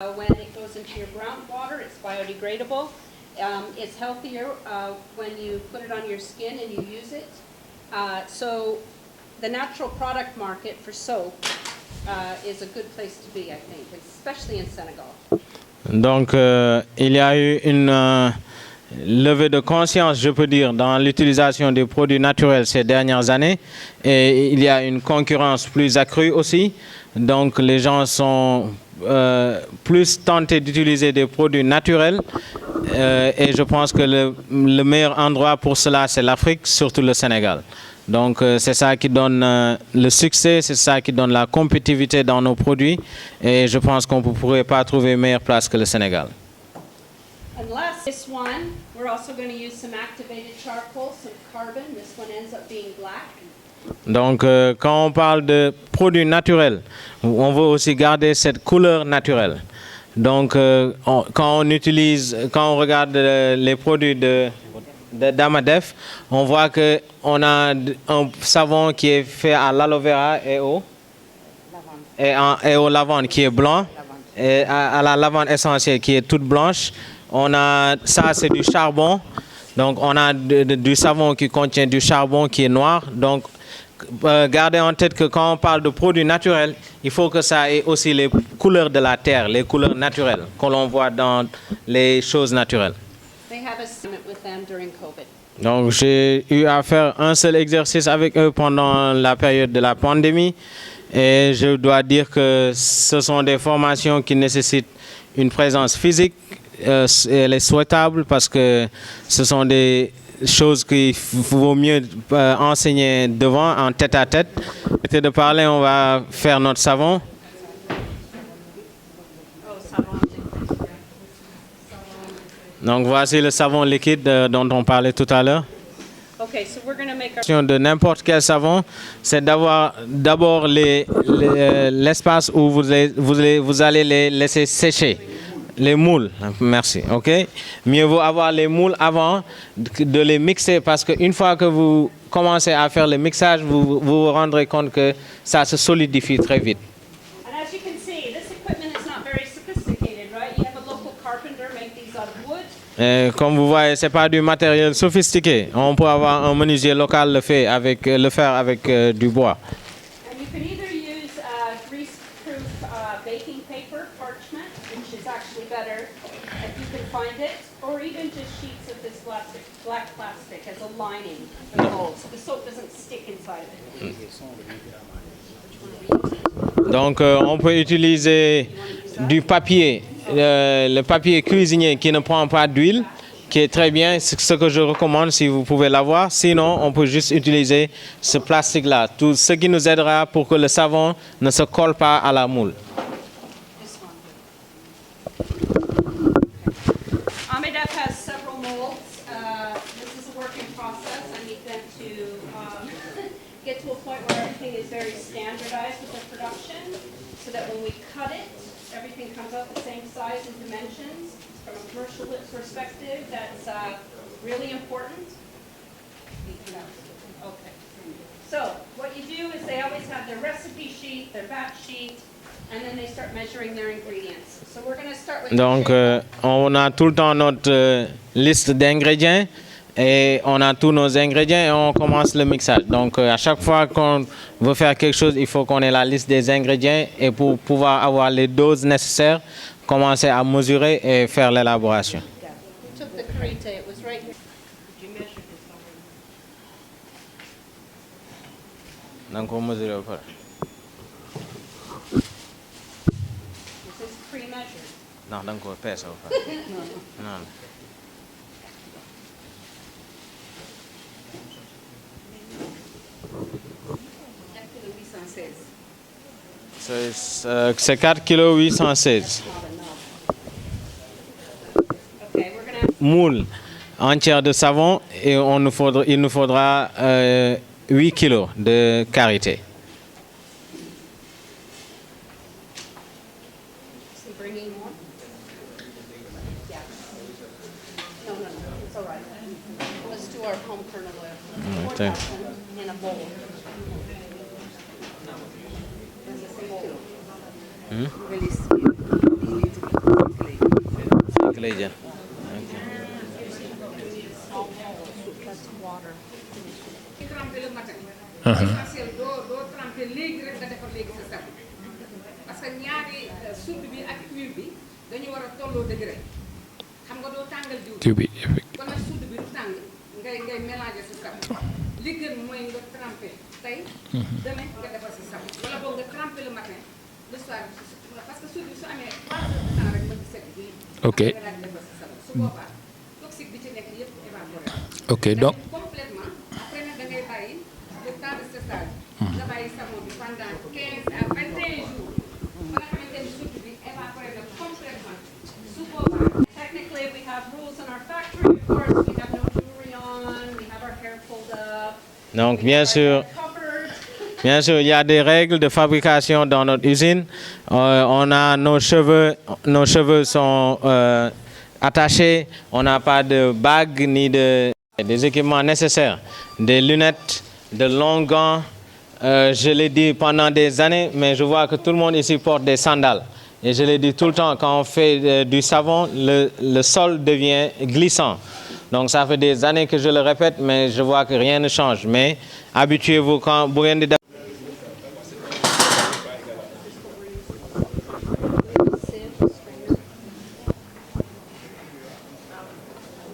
When it goes into your groundwater, it's biodegradable. It's healthier when you put it on your skin and you use it. So the natural product market for soap is a good place to be, I think, especially in Senegal. Donc, il y a eu une levée de conscience, je peux dire, dans l'utilisation des produits naturels ces dernières années. Et il y a une concurrence plus accrue aussi. Donc, les gens sont plus tentés d'utiliser des produits naturels. Et je pense que le meilleur endroit pour cela, c'est l'Afrique, surtout le Sénégal. Donc, c'est ça qui donne le succès, c'est ça qui donne la compétitivité dans nos produits. Et je pense qu'on ne pourrait pas trouver meilleure place que le Sénégal. And last, this one, we're also going to use some activated charcoal, some carbon. This one ends up being black. Donc, quand on parle de produits naturels, on veut aussi garder cette couleur naturelle. Donc, quand on regarde les produits d'Amadef, on voit qu'on a un savon qui est fait à l'aloe vera et au lavande qui est blanc, et à la lavande essentielle qui est toute blanche. Ça, c'est du charbon. Donc, on a du savon qui contient du charbon qui est noir. Donc, gardez en tête que quand on parle de produits naturels, il faut que ça ait aussi les couleurs de la terre, les couleurs naturelles que l'on voit dans les choses naturelles. They have a summit with them during COVID. Donc, j'ai eu à faire un seul exercice avec eux pendant la période de la pandémie. Et je dois dire que ce sont des formations qui nécessitent une présence physique. Elle est souhaitable parce que ce sont des choses qu'il vaut mieux enseigner devant, en tête à tête. Arrêtez de parler, on va faire notre savon. Donc voici le savon liquide dont on parlait tout à l'heure. Okay, so we're going to make our... De n'importe quel savon, c'est d'avoir d'abord l'espace où vous allez les laisser sécher. Les moules, merci, ok. Mieux vaut avoir les moules avant de les mixer parce qu'une fois que vous commencez à faire le mixage, vous vous rendrez compte que ça se solidifie très vite. And as you can see, this equipment is not very sophisticated, right? You have a local carpenter make these out of wood. Et comme vous voyez, ce n'est pas du matériel sophistiqué. On peut avoir un menuisier local le faire avec du bois. And you can either use grease-proof baking paper, parchment, which is actually better if you can find it, or even just sheets of this black plastic as a lining for the mold, so the soap doesn't stick inside of it. Donc, on peut utiliser du papier, le papier cuisinier qui ne prend pas d'huile, qui est très bien, c'est ce que je recommande si vous pouvez l'avoir. Sinon, on peut juste utiliser ce plastique-là, tout ce qui nous aidera pour que le savon ne se colle pas à la moule. Amedef has several molds. This is a work in process. I need them to get to a point where everything is very standardized with their production, so that when we cut it, everything comes out the same size and dimensions. From a commercial perspective, that's really important. Okay. So what you do is they always have their recipe sheet, their batch sheet, and then they start measuring their ingredients. So we're going to start with... Donc, on a tout le temps notre liste d'ingrédients et on a tous nos ingrédients et on commence le mixage. Donc, à chaque fois qu'on veut faire quelque chose, il faut qu'on ait la liste des ingrédients et pour pouvoir avoir les doses nécessaires, commencer à mesurer et faire l'élaboration. Yeah. We took the karité, it was right here. Did you measure this already? Donc, on mesure au pare. This is pre-measured. Non, donc on pèse au pare. Non. C'est 4 kg 816. Okay, we're going to... Moule entière de savon et il nous faudra 8 kg de karité. Is he bringing more? Yeah. No, it's all right. Let's do our home kernel oil. Okay. In a bowl. There's a bowl. Really sweet. You need to lay jël. tremper le matin. Essentiel doo tremper léegi rek nga defar léegi sa sable parce que ñaari soude bi ak huile bi dañu war a tolloo degré xam nga doo tàngal diw bi kon nag soude bi du tàng ngay mélanger sa sable li gën mooy nga tremper tey demain nga defar sa sable wala boog nga tremper le matin le soir parce que soude bi su amee 3 heures de temps rek mën di set bi ok nga daal di defar sa sable su boobaa toxique bi ci nekk yëpp évaporé ok donc complètement après nag da ngay bàyyi le temps de séchage nga bàyyi savon bi pendant 15 à 21 jours ba nga xamante ni soude bi évaporé na complètement su boobaa Technically, we have rules in our factory. Of course, we have no jewelry on, we have our hair pulled up. Donc, bien sûr, Covered. bien sûr, il y a des règles de fabrication dans notre usine. On a nos cheveux sont attachés. On n'a pas de bagues ni des équipements nécessaires, des lunettes, de longs gants. Je l'ai dit pendant des années, mais je vois que tout le monde ici porte des sandales. Et je l'ai dit tout le temps, quand on fait du savon, le sol devient glissant. Donc ça fait des années que je le répète, mais je vois que rien ne change. Mais habituez-vous quand vous venez de...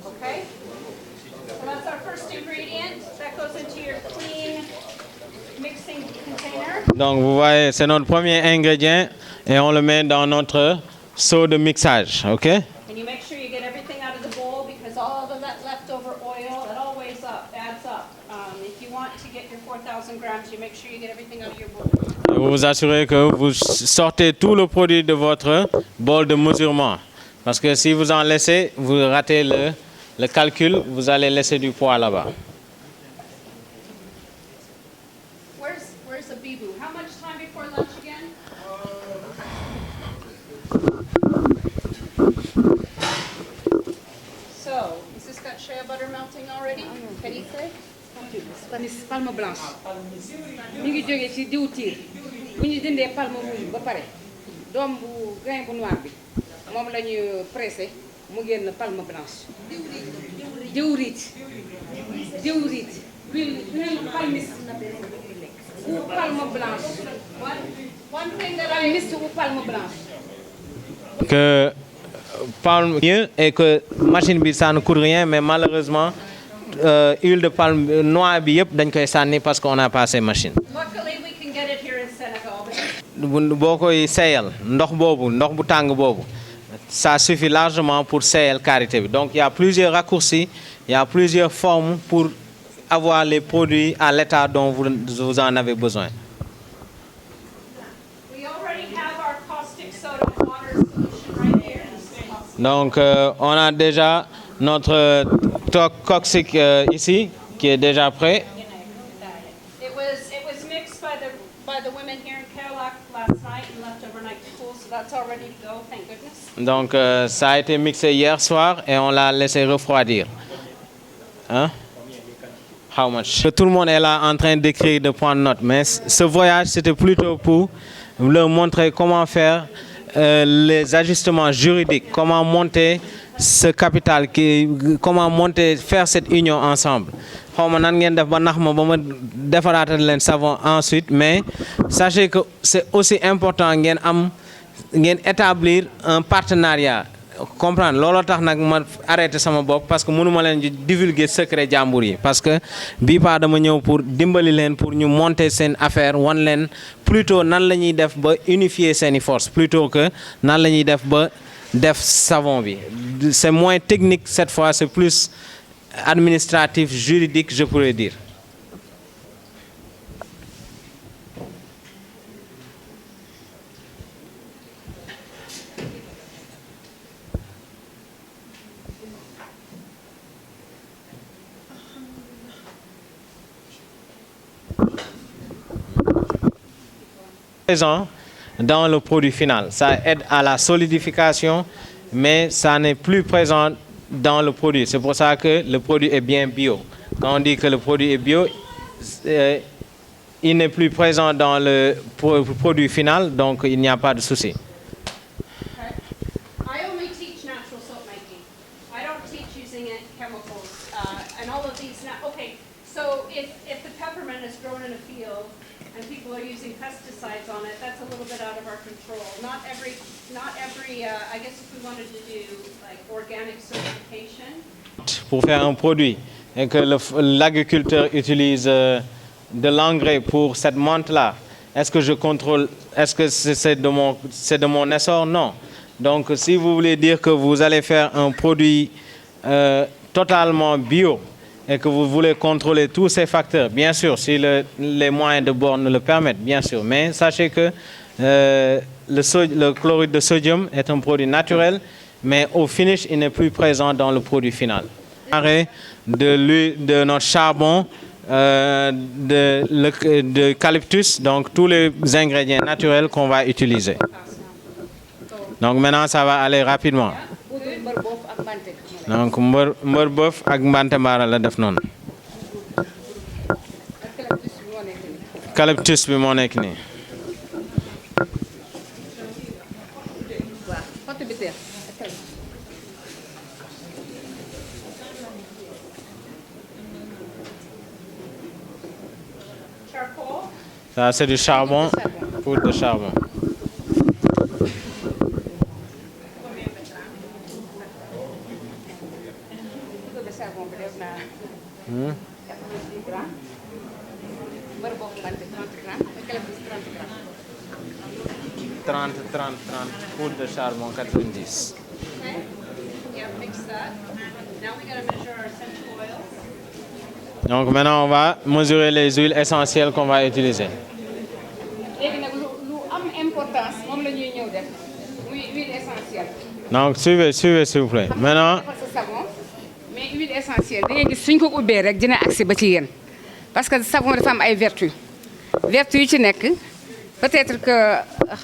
Okay? So that's our first ingredient. That goes into your clean mixing container. Donc vous voyez, c'est notre premier ingrédient et on le met dans notre seau de mixage, ok? And you make sure you get everything out of the bowl because all of that leftover oil, it always adds up. If you want to get your 4,000 grams, you make sure you get everything out of your bowl. Vous vous assurez que vous sortez tout le produit de votre bol de mesurement. Parce que si vous en laissez, vous ratez le calcul, vous allez laisser du poids là-bas. Where's the bee-boo? How much time before lunch again? So, has this got shea butter melting already? Petite flake? Miss palme blanche mi ngi jógee ci diwtiir bu ñu dindee palme rouge ba pare doom bu grain bu noir bi moom la ñu pressé mu génn palme blanche diwriit huile palmis ou palme blanche One thing that palmis ou palme blanche Que palme mieux et que machine bi ça ne coûte rien, mais malheureusement huile de palme noire bi yëpp dañ koy sànni parce qu'on n'a pas assez machine. luckily we can get it here in Senegal. boo koy seeyal ndox bu tàng boobu ça suffit largement pour seeyal karité bi. Donc il y a plusieurs raccourcis, il y a plusieurs formes pour avoir les produits à l'état dont vous en avez besoin. We already have our caustic soda water solution right here. Donc on a déjà notre caustique ici qui est déjà prêt. It was mixed by the women here in Kerala last night and left overnight to cool, so that's all ready to go, thank goodness. Donc ça a été mixé hier soir et on l'a laissé refroidir. Hein? How much? Tout le monde est là en train d'écrire, de prendre note, mais ce voyage c'était plutôt pour leur montrer comment faire les ajustements juridiques, comment monter ce capital, comment monter, faire cette union ensemble. xaw ma nan ngeen def ba nax ma ba ma defaraatal leen savon ensuite, mais sachez que c'est aussi important ngeen établir un partenariat. Comprendre looloo tax nag ma arrêté sama bopp parce que mënuma leen di divulguer secret jàmbur yi parce que bii pas dama ñëw pour dimbali leen pour ñu monter seen affaire wan leen plutôt nan la ñuy def ba unifier seeni force plutôt que nan la ñuy def ba def savon bi. C'est moins technique cette fois, c'est plus administratif, juridique, je pourrais dire. Présent dans le produit final, ça aide à la solidification, mais ça n'est plus présent dans le produit. C'est pour ça que le produit est bien bio. Quand on dit que le produit est bio, il n'est plus présent dans le produit final, donc il n'y a pas de souci. I only teach natural soap making. I don't teach using chemicals, and all of these now, okay, so if the peppermint is grown in a field and people are using pesticides on it, that's a little bit out of our control. Not every, I guess if we wanted to do like organic certification. Pour faire un produit et que l'agriculteur utilise de l'engrais pour cette menthe-là, est-ce que je contrôle, est-ce que c'est de mon essor? Non. Donc si vous voulez dire que vous allez faire un produit totalement bio et que vous voulez contrôler tous ces facteurs, bien sûr, si les moyens de bord nous le permettent, bien sûr, mais sachez que le chlorure de sodium est un produit naturel, mais au finish, il n'est plus présent dans le produit final. De notre charbon, de eucalyptus, donc tous les ingrédients naturels qu'on va utiliser. Donc maintenant, ça va aller rapidement. Donc mbër bof ak mbante mbaara la def noonu. Eucalyptus bi moo nekk nii. Ça c'est du charbon, poudre de charbon. Poudre de charbon 90. Okay, yeah, mix that. Now we gotta measure our essential oils. Donc maintenant on va mesurer les huiles essentielles qu'on va utiliser. léegi nag lu am importance moom la ñuy ñëw def muy huile essentielle. Donc suivez s'il vous plaît. Maintenant defar sa savon mais huile essentielle da ngay gis suñ ko ubbee rek dina agsi ba ci yéen parce que savon dafa am ay vertu yu ci nekk peut-être que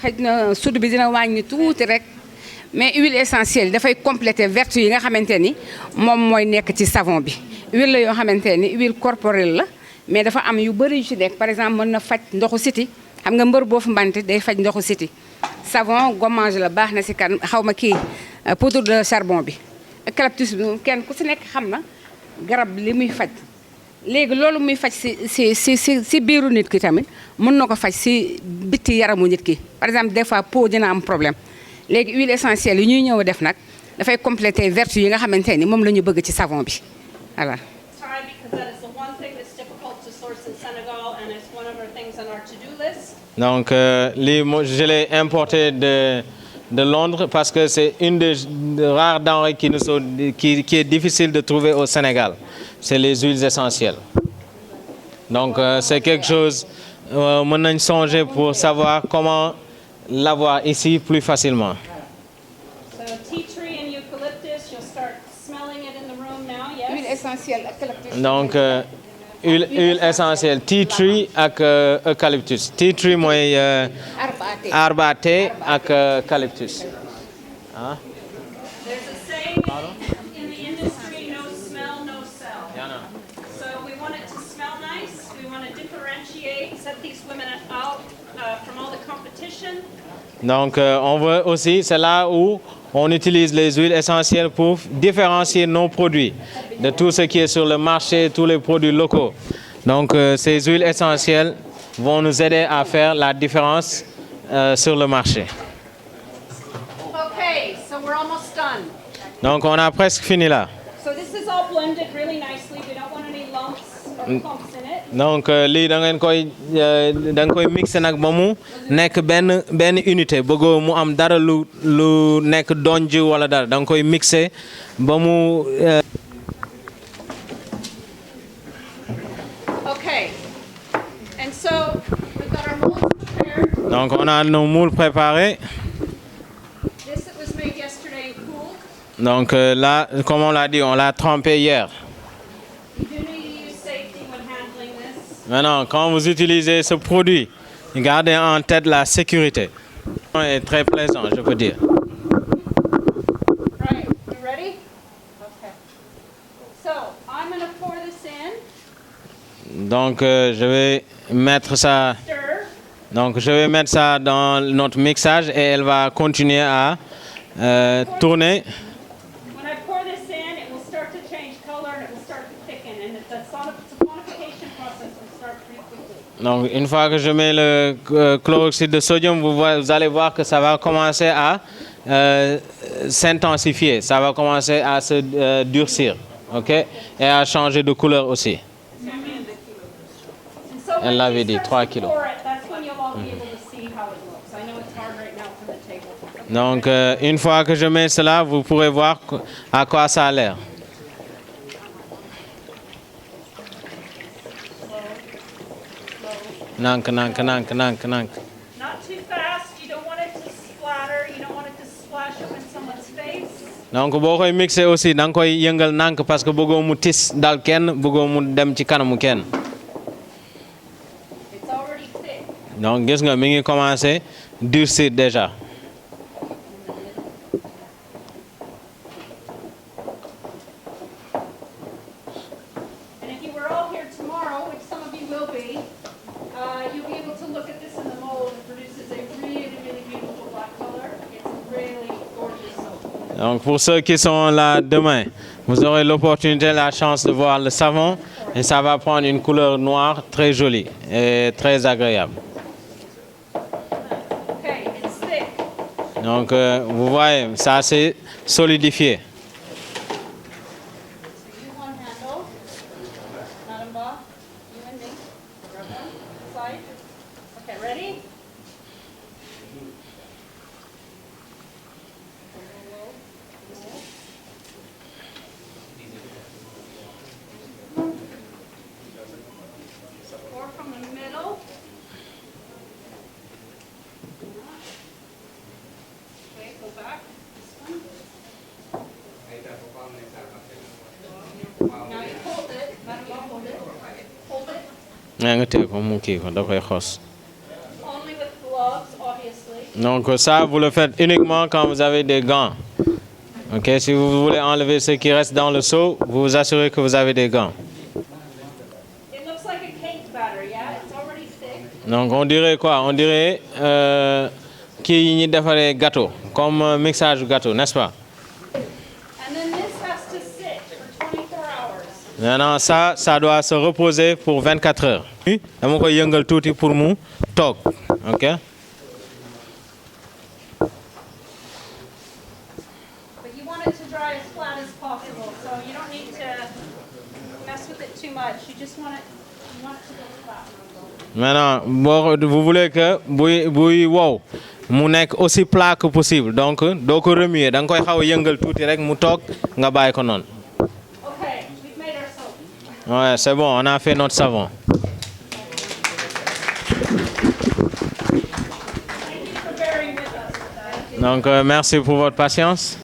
xëy na soude bi dina wàññi tuuti rek mais huile essentielle dafay compléter vertu yi nga xamante ni moom mooy nekk ci savon bi huile la yoo xamante ni huile corporelle la mais dafa am yu bëri yu ci nekk par exemple mën na faj ndoxu siti xam nga mbër boo fu mbante day faj ndoxu siti savon gommage la baax na si kan xaw ma kii poudre de charbon bi eucalyptus bi kenn ku si nekk xam na garab li muy faj léegi loolu muy faj si biiru nit ki tamit mën na ko faj si bitti yaramu nit ki par exemple des fois peau dina am problème léegi huile essentielle yi ñuy ñëw def nag dafay compléter vertu yi nga xamante ni moom la ñu bëgg ci savon bi voilà. Donc je l'ai importé de Londres parce que c'est une des rares denrées qui est difficile de trouver au Sénégal. C'est les huiles essentielles. Donc c'est quelque chose mën nañ songer pour savoir comment l'avoir ici plus facilement. So tea tree and eucalyptus, you'll start smelling it in the room now, yes? Huile essentielle eucalyptus. Donc huile essentielle tea tree ak eucalyptus. Tea tree mooy arba thé ak eucalyptus. Ah. There's a saying in the industry, no smell, no sell. So we want it to smell nice. We want to differentiate, set these women out from all the competition. Donc on veut aussi, c'est là où on utilise les huiles essentielles pour différencier nos produits de tout ce qui est sur le marché, tous les produits locaux. Donc ces huiles essentielles vont nous aider à faire la différence sur le marché. Okay, so we're almost done. Donc on a presque fini là. So this is all blended really nicely. We don't want any lumps or clumps in it. Donc lii da nga koy mixé nag ba mu nekk benn unité bëggoo mu am dara lu nekk donj wala dara da nga koy mixé ba mu. Okay, and so we've got our molds prepared. Donc on a nos moules préparés. This was made yesterday and cooled. Donc là, comme on l'a dit, on l'a trempé hier. You do need to use safety when handling this. Maintenant, quand vous utilisez ce produit, gardez en tête la sécurité. C'est très plaisant, je peux dire. Right, you ready? Okay. So I'm going to pour this in. Donc je vais mettre ça. Stir. Donc je vais mettre ça dans notre mixage et elle va continuer à tourner. When I pour this in, And if it's a quantification process, it'll start pretty quickly. Donc, une fois que je mets le chloroxyde de sodium, vous allez voir que ça va commencer à s'intensifier. Ça va commencer à se durcir, ok? Et à changer de couleur aussi. And so Elle when l'avait you dit, start 3 to kilos. pour it, that's when you'll all be able to see how it looks. I know it's hard right now from the table. Donc, une fois que je mets cela, vous pourrez voir à quoi ça a l'air. Nank, nank, nank, nank, nank. Not too fast. You don't want it to splatter. You don't want it to splash up in someone's face. Donc boo koy mixé aussi da nga koy yëngal nànk parce que bëggoo mu tis dal kenn bëggoo mu dem ci kanamu kenn. It's already thick. Donc gis nga mi ngi commencé durcir déjà. And if you were all here tomorrow, which some of you will be, you'll be able to look at this in the mold. It produces a really, really beautiful black color. It's really gorgeous soap. Donc pour ceux qui sont là demain, vous aurez l'opportunité, la chance de voir le savon et ça va prendre une couleur noire très jolie et très agréable. Okay, it's thick. Donc vous voyez, ça s'est solidifié. So you one handle. Madam Ba, you and me. Grab one side. Okay, ready? Pour from the middle. Okay, go back. This one. Now you hold it. Madam Ba, hold it. Hold it. Nga téye ko mu kii ko da koy xos. Only with gloves, obviously. Donc ça, vous le faites uniquement quand vous avez des gants. Ok, si vous voulez enlever ce qui reste dans le seau, vous vous assurez que vous avez des gants. It looks like a cake batter, yeah? It's already thick. Donc on dirait quoi? On dirait kii yi ñuy defaree gâteau, comme mixage gâteau, n'est-ce pas? And then this has to sit for 24 hours. Maintenant ça doit se reposer pour 24 heures. Dama koy yëngal tuuti pour mu toog, ok? But you want it to dry as flat as possible, so you don't need to mess with it too much. You just want it to go flat. Maintenant vous voulez que buy wow mu nekk aussi plat que possible, donc doo ko remuer, da nga koy xaw a yëngal tuuti rek mu toog nga bàyyi ko noonu. Okay, we've made our soap. Ouais, c'est bon, on a fait notre savon. Thank you for bearing with us with that. Donc merci pour votre patience.